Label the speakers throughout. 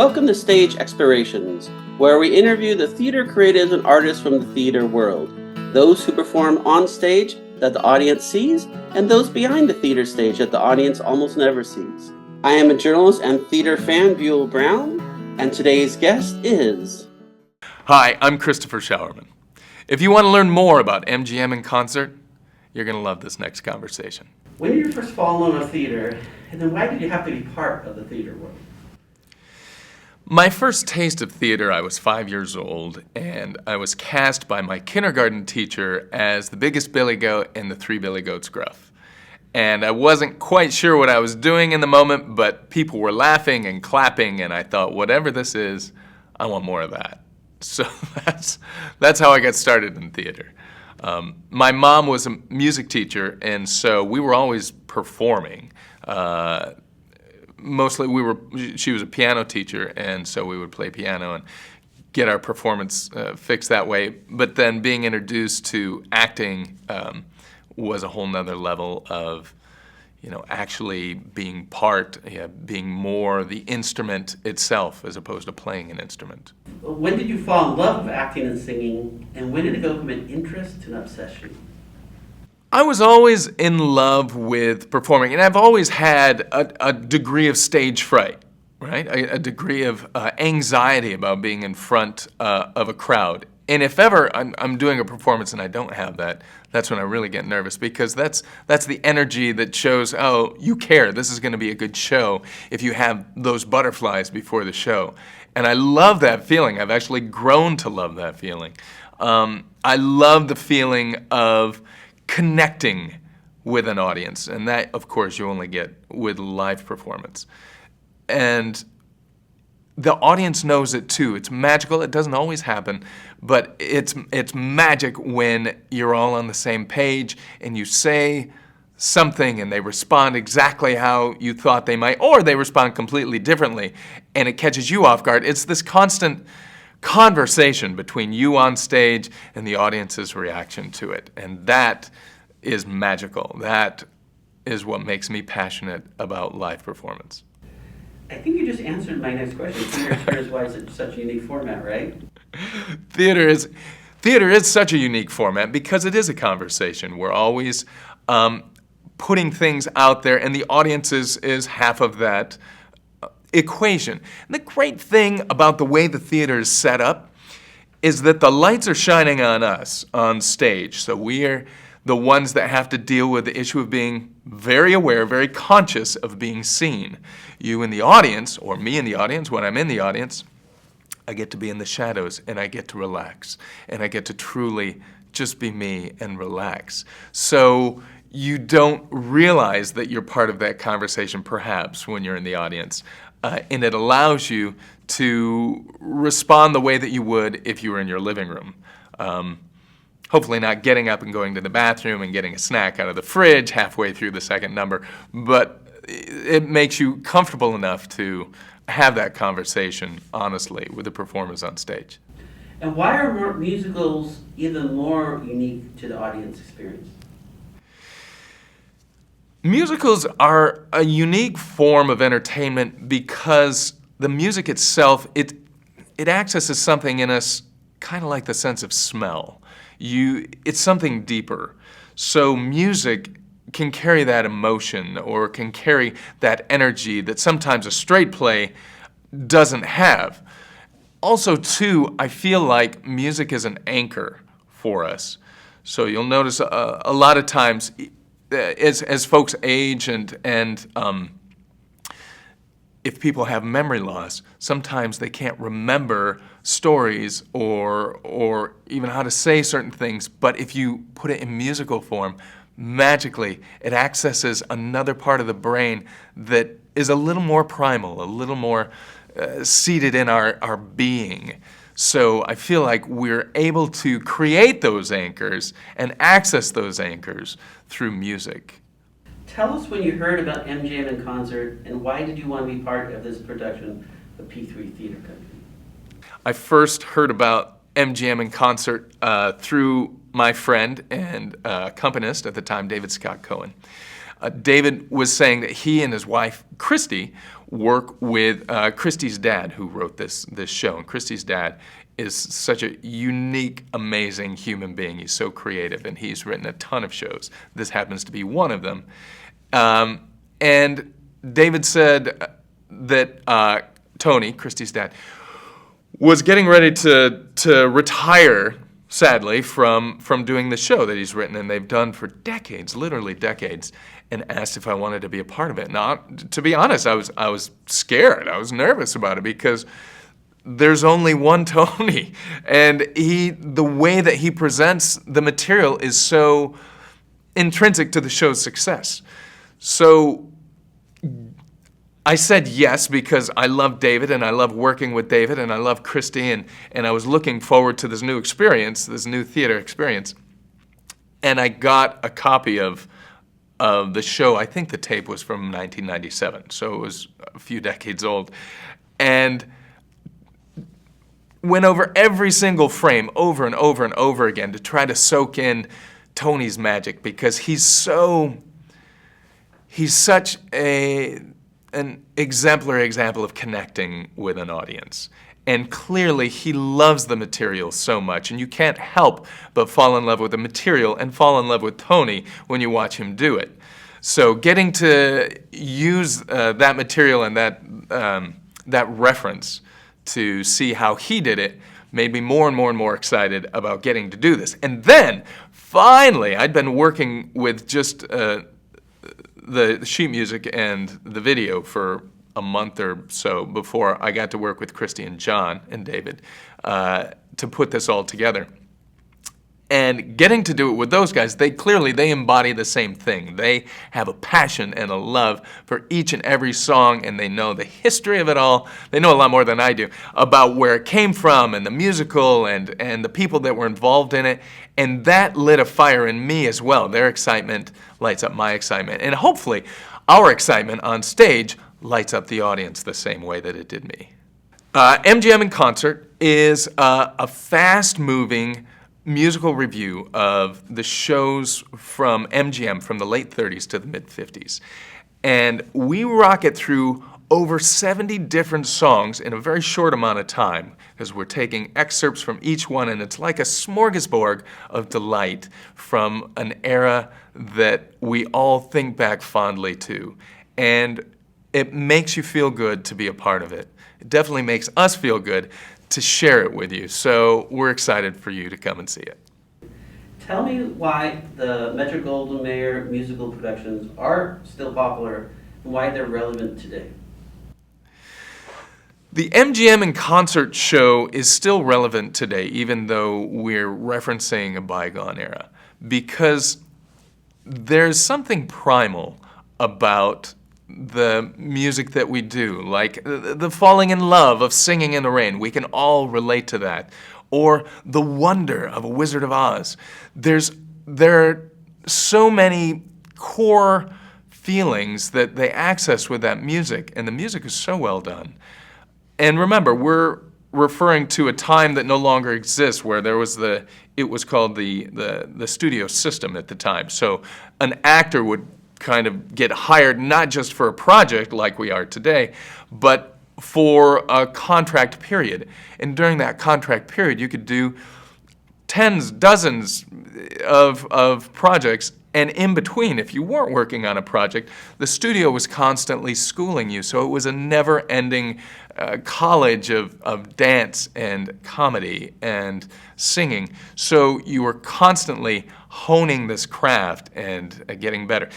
Speaker 1: Welcome to Stage Explorations, where we interview the theater creatives and artists from the theater world, those who perform on stage that the audience sees, and those behind the theater stage that the audience almost never sees. I am a journalist and theater fan, Blvd Brown, and today's guest is...
Speaker 2: Hi, I'm Christopher Showerman. If you want to learn more about MGM in concert, you're going to love this next conversation.
Speaker 1: When did you first fall in love with theater, and then why did you have to be part of the theater world?
Speaker 2: My first taste of theater, I was 5 years old, and I was cast by my kindergarten teacher as the biggest billy goat in the Three Billy Goats Gruff. And I wasn't quite sure what I was doing in the moment, but people were laughing and clapping, and I thought, whatever this is, I want more of that. So that's how I got started in theater. My mom was a music teacher, and so we were always performing. Mostly she was a piano teacher, and so we would play piano and get our performance fixed that way. But then being introduced to acting was a whole nother level of, actually being being more the instrument itself as opposed to playing an instrument.
Speaker 1: When did you fall in love with acting and singing, and when did it go from an interest to an obsession?
Speaker 2: I was always in love with performing, and I've always had a degree of stage fright, right? A degree of anxiety about being in front of a crowd. And if ever I'm doing a performance and I don't have that, that's when I really get nervous, because that's the energy that shows, oh, you care. This is going to be a good show if you have those butterflies before the show. And I love that feeling. I've actually grown to love that feeling. I love the feeling of connecting with an audience, and that, of course, you only get with live performance. And the audience knows it too. It's magical. It doesn't always happen, but it's magic when you're all on the same page and you say something and they respond exactly how you thought they might, or they respond completely differently, and it catches you off guard. It's this constant conversation between you on stage and the audience's reaction to it. And that is magical. That is what makes me passionate about live performance.
Speaker 1: I think you just answered my next question. Theater is why it's such a unique format, right?
Speaker 2: Theater is such a unique format because it is a conversation. We're always putting things out there, and the audience is half of that equation. And the great thing about the way the theater is set up is that the lights are shining on us on stage. So we are the ones that have to deal with the issue of being very aware, very conscious of being seen. You in the audience, or me in the audience, when I'm in the audience, I get to be in the shadows and I get to relax. And I get to truly just be me and relax. So you don't realize that you're part of that conversation, perhaps, when you're in the audience. And it allows you to respond the way that you would if you were in your living room. Hopefully not getting up and going to the bathroom and getting a snack out of the fridge halfway through the second number, but it makes you comfortable enough to have that conversation honestly with the performers on stage.
Speaker 1: And why are musicals even more unique to the audience experience?
Speaker 2: Musicals are a unique form of entertainment because the music itself, it accesses something in us kind of like the sense of smell. It's something deeper. So music can carry that emotion or can carry that energy that sometimes a straight play doesn't have. Also, too, I feel like music is an anchor for us. So you'll notice a lot of times as folks age and if people have memory loss, sometimes they can't remember stories or even how to say certain things, but if you put it in musical form, magically it accesses another part of the brain that is a little more primal, a little more seated in our being. So I feel like we're able to create those anchors and access those anchors through music.
Speaker 1: Tell us when you heard about MGM in concert, and why did you want to be part of this production of P3 Theater Company?
Speaker 2: I first heard about MGM in concert through my friend and accompanist at the time, David Scott Cohen. David was saying that he and his wife, Christy, work with Christy's dad, who wrote this show. And Christy's dad is such a unique, amazing human being. He's so creative, and he's written a ton of shows. This happens to be one of them. And David said that Tony, Christy's dad, was getting ready to retire, sadly, from doing the show that he's written and they've done for decades, literally decades, and asked if I wanted to be a part of it. Now, to be honest, I was scared. I was nervous about it because there's only one Tony, and the way that he presents the material is so intrinsic to the show's success. So I said yes because I love David and I love working with David and I love Christy, and I was looking forward to this new experience, this new theater experience. And I got a copy of the show. I think the tape was from 1997, so it was a few decades old. And went over every single frame over and over and over again to try to soak in Tony's magic, because he's such an exemplary example of connecting with an audience. And clearly he loves the material so much, and you can't help but fall in love with the material and fall in love with Tony when you watch him do it. So getting to use that material and that reference to see how he did it made me more and more and more excited about getting to do this. And then, finally, I'd been working with just the sheet music and the video for a month or so before I got to work with Christy and John and David to put this all together. And getting to do it with those guys, they embody the same thing. They have a passion and a love for each and every song, and they know the history of it all. They know a lot more than I do about where it came from and the musical and the people that were involved in it. And that lit a fire in me as well. Their excitement lights up my excitement. And hopefully our excitement on stage lights up the audience the same way that it did me. MGM in Concert is a fast-moving musical review of the shows from MGM from the late 30s to the mid-50s. And we rock it through over 70 different songs in a very short amount of time, because we're taking excerpts from each one, and it's like a smorgasbord of delight from an era that we all think back fondly to. And it makes you feel good to be a part of it. It definitely makes us feel good to share it with you. So we're excited for you to come and see it.
Speaker 1: Tell me why the Metro-Goldwyn-Mayer musical productions are still popular and why they're relevant today.
Speaker 2: The MGM in Concert show is still relevant today, even though we're referencing a bygone era, because there's something primal about the music that we do, like the falling in love of Singing in the Rain. We can all relate to that. Or the wonder of A Wizard of Oz. There are so many core feelings that they access with that music, and the music is so well done. And remember, we're referring to a time that no longer exists, where it was called the studio system at the time. So an actor would kind of get hired not just for a project like we are today, but for a contract period. And during that contract period, you could do tens, dozens of projects. And in between, if you weren't working on a project, the studio was constantly schooling you. So it was a never-ending college of dance and comedy and singing. So you were constantly honing this craft and getting better.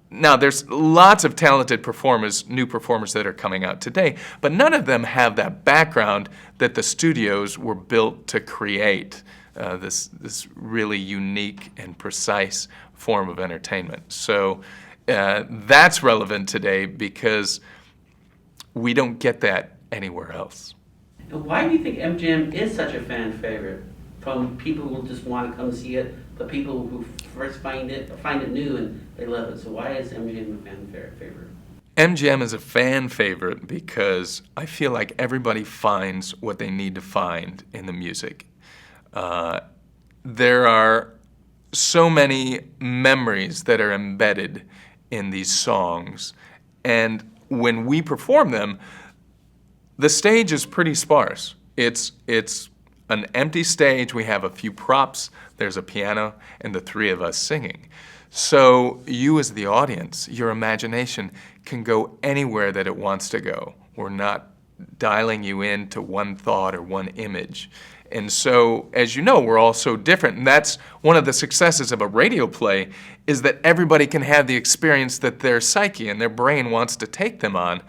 Speaker 2: Now, there's lots of talented performers, new performers that are coming out today, but none of them have that background that the studios were built to create, this really unique and precise form of entertainment. So that's relevant today because we don't get that anywhere else.
Speaker 1: And why do you think MGM is such a fan favorite? From people who just want to come see it, but people who first find it new and they love it. So why is MGM a fan favorite?
Speaker 2: MGM is a fan favorite because I feel like everybody finds what they need to find in the music. There are so many memories that are embedded in these songs. And when we perform them, the stage is pretty sparse. It's an empty stage. We have a few props. There's a piano and the three of us singing. So you as the audience, your imagination can go anywhere that it wants to go. We're not dialing you into one thought or one image. And so, as you know, we're all so different. And that's one of the successes of a radio play, is that everybody can have the experience that their psyche and their brain wants to take them on,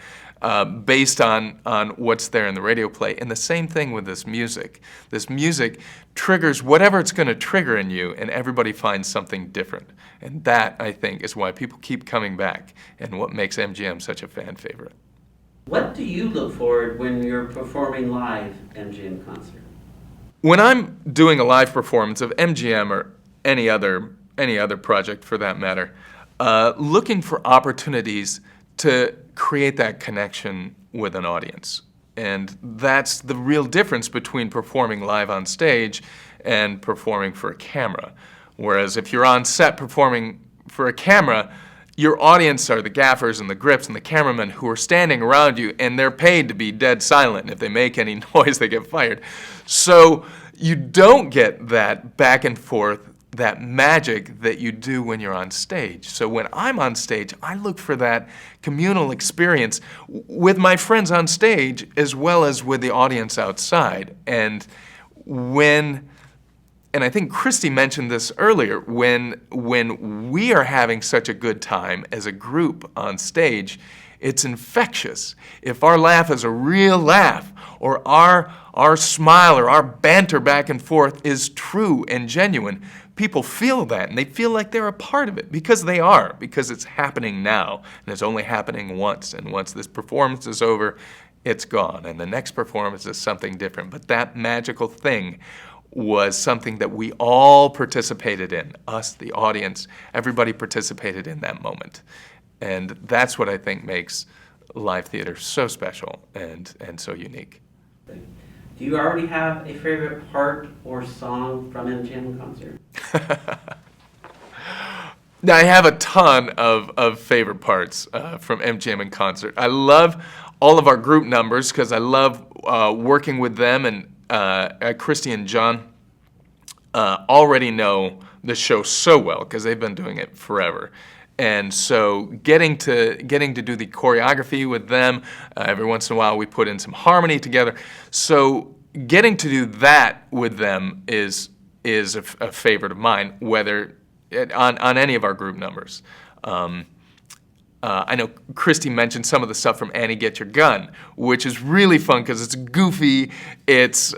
Speaker 2: based on what's there in the radio play. And the same thing with this music. This music triggers whatever it's going to trigger in you, and everybody finds something different. And that, I think, is why people keep coming back and what makes MGM such a fan favorite.
Speaker 1: What do you look for when you're performing live MGM concert?
Speaker 2: When I'm doing a live performance of MGM or any other project for that matter, looking for opportunities to create that connection with an audience. And that's the real difference between performing live on stage and performing for a camera. Whereas if you're on set performing for a camera, your audience are the gaffers and the grips and the cameramen who are standing around you, and they're paid to be dead silent. And if they make any noise, they get fired. So you don't get that back and forth, that magic that you do when you're on stage. So when I'm on stage, I look for that communal experience with my friends on stage as well as with the audience outside. And I think Christy mentioned this earlier, when we are having such a good time as a group on stage, it's infectious. If our laugh is a real laugh, or our smile or our banter back and forth is true and genuine, people feel that, and they feel like they're a part of it, because they are, because it's happening now, and it's only happening once, and once this performance is over, it's gone, and the next performance is something different. But that magical thing was something that we all participated in, us, the audience, everybody participated in that moment. And that's what I think makes live theater so special and so unique.
Speaker 1: Do you already have a favorite part or song from MGM concert?
Speaker 2: Now, I have a ton of favorite parts from MGM in concert. I love all of our group numbers because I love working with them, and Christy and John already know the show so well because they've been doing it forever. And so getting to do the choreography with them, every once in a while we put in some harmony together. So getting to do that with them is a favorite of mine, whether on any of our group numbers. I know Christy mentioned some of the stuff from Annie Get Your Gun, which is really fun because it's goofy, it's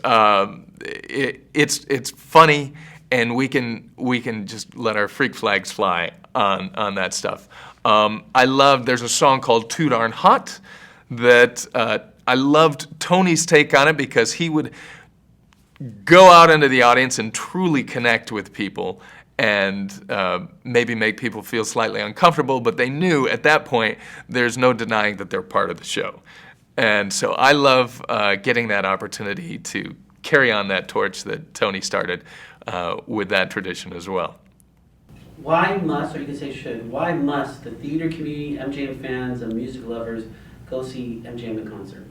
Speaker 2: funny, and we can just let our freak flags fly on that stuff. There's a song called Too Darn Hot that I loved Tony's take on it because he would go out into the audience and truly connect with people and maybe make people feel slightly uncomfortable, but they knew at that point there's no denying that they're part of the show. And so I love getting that opportunity to carry on that torch that Tony started with that tradition as well.
Speaker 1: Why must, or you can say should, why must the theater community, MGM fans, and music lovers go see MGM in concert?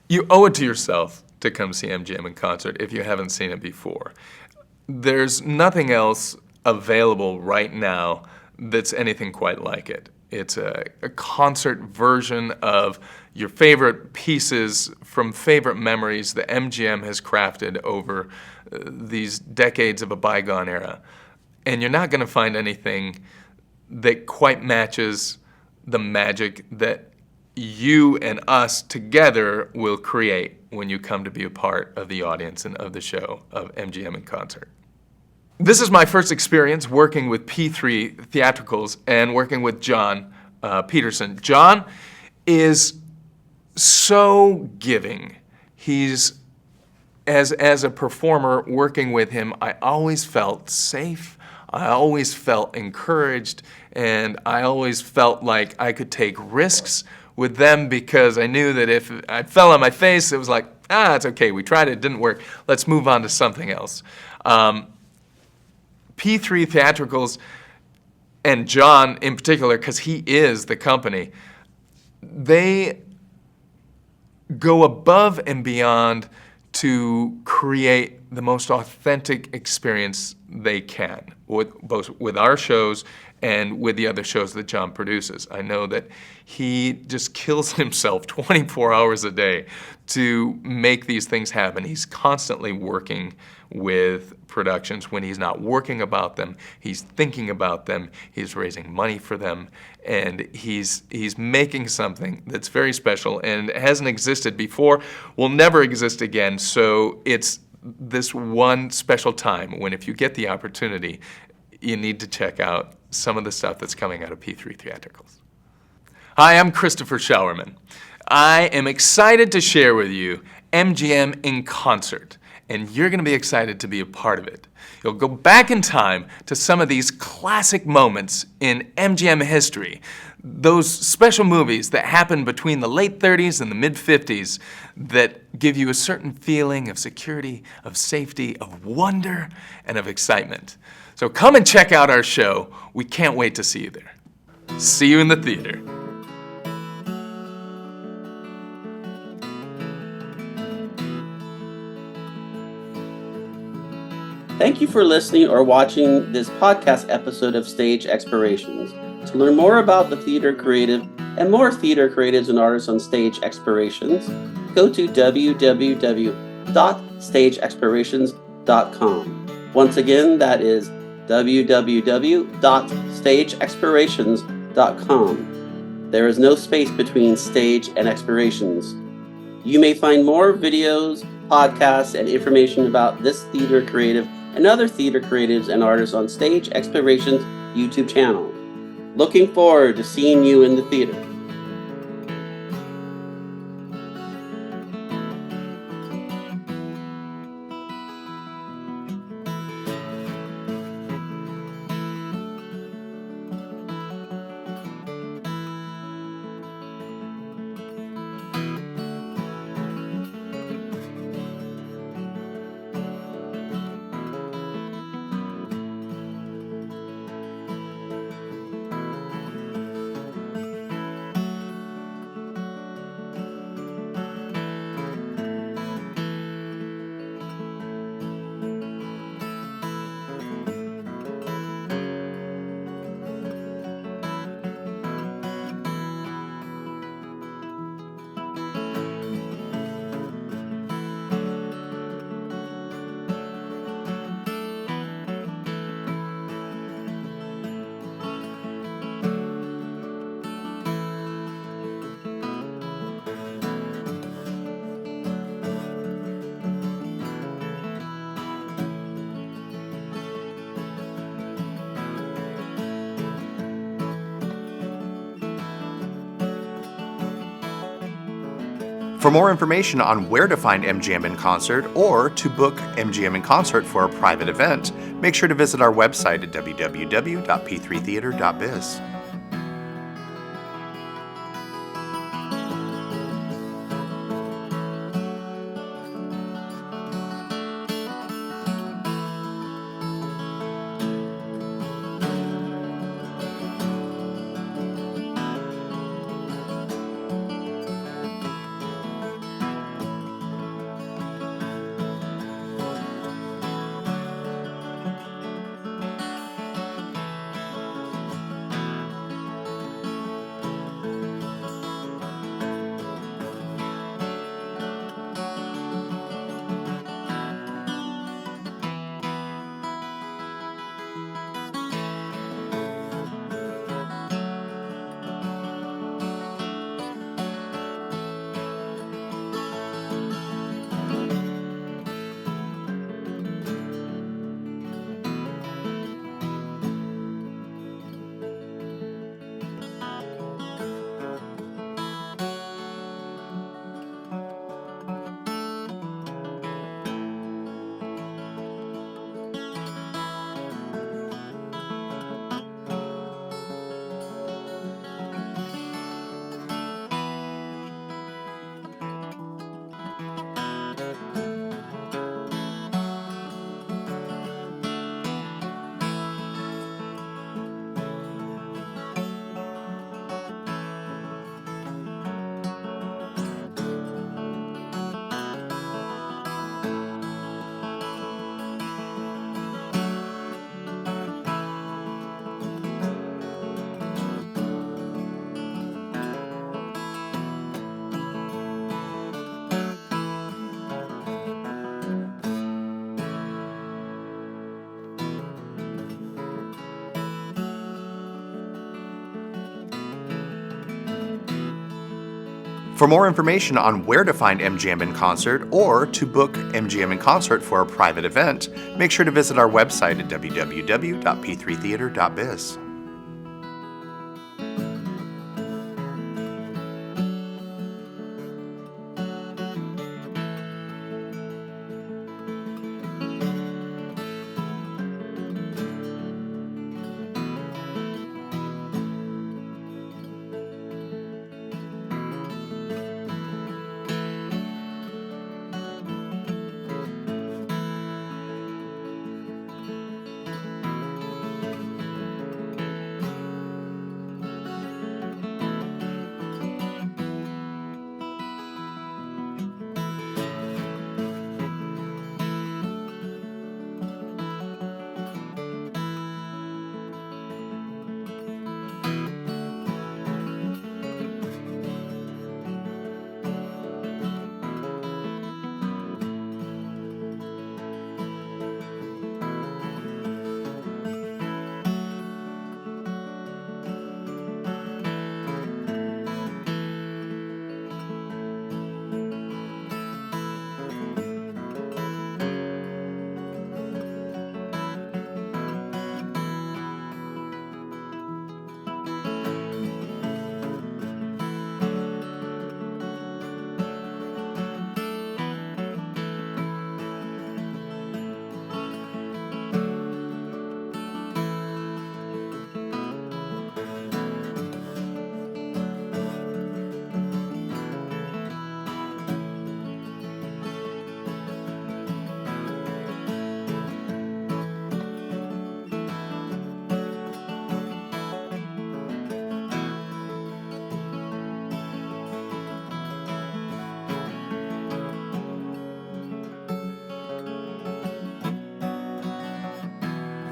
Speaker 2: You owe it to yourself to come see MGM in concert if you haven't seen it before. There's nothing else available right now that's anything quite like it. It's a concert version of your favorite pieces from favorite memories that MGM has crafted over these decades of a bygone era. And you're not going to find anything that quite matches the magic that you and us together will create when you come to be a part of the audience and of the show of MGM in concert. This is my first experience working with P3 Theatricals and working with John Peterson. John is so giving. He's, as a performer working with him, I always felt safe, I always felt encouraged, and I always felt like I could take risks with them because I knew that if I fell on my face, it was like, it's okay, we tried it, didn't work, let's move on to something else. P3 Theatricals and John in particular, because he is the company, they go above and beyond to create the most authentic experience they can, both with our shows and with the other shows that John produces. I know that he just kills himself 24 hours a day to make these things happen. He's constantly working with productions. When he's not working about them, he's thinking about them, he's raising money for them, and he's making something that's very special and hasn't existed before, will never exist again. So it's this one special time when, if you get the opportunity, you need to check out some of the stuff that's coming out of P3 Theatricals. Hi, I'm Christopher Showerman. I am excited to share with you MGM in concert, and you're going to be excited to be a part of it. You'll go back in time to some of these classic moments in MGM history, those special movies that happened between the late 30s and the mid 50s that give you a certain feeling of security, of safety, of wonder, and of excitement. So come and check out our show. We can't wait to see you there. See you in the theater.
Speaker 1: Thank you for listening or watching this podcast episode of Stage Explorations. To learn more about the theater creative and more theater creatives and artists on Stage Explorations, go to www.stageexplorations.com. Once again, that is www.stageexplorations.com. There is no space between stage and explorations. You may find more videos, podcasts, and information about this theater creative and other theater creatives and artists on Stage Explorations YouTube channel. Looking forward to seeing you in the theater.
Speaker 3: For more information on where to find MGM in concert or to book MGM in concert for a private event, make sure to visit our website at www.p3theater.biz. For more information on where to find MGM in concert or to book MGM in concert for a private event, make sure to visit our website at www.p3theater.biz.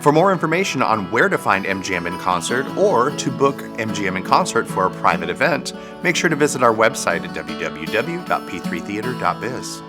Speaker 3: For more information on where to find MGM in concert or to book MGM in concert for a private event, make sure to visit our website at www.p3theater.biz.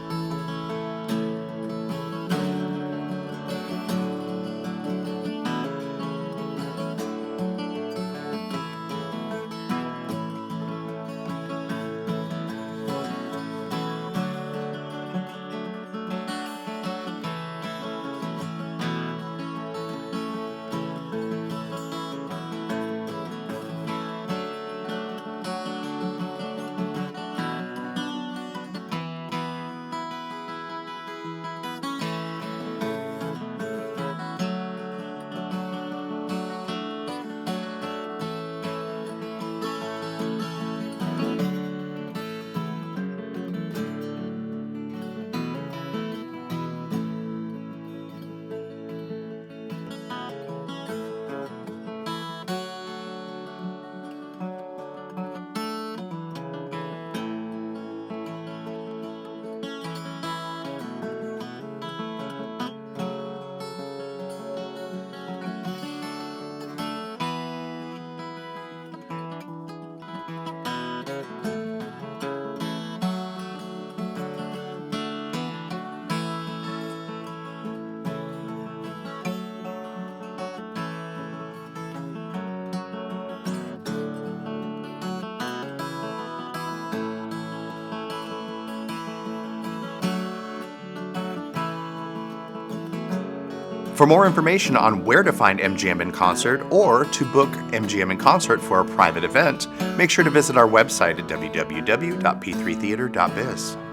Speaker 3: For more information on where to find MGM in concert or to book MGM in concert for a private event, make sure to visit our website at www.p3theater.biz.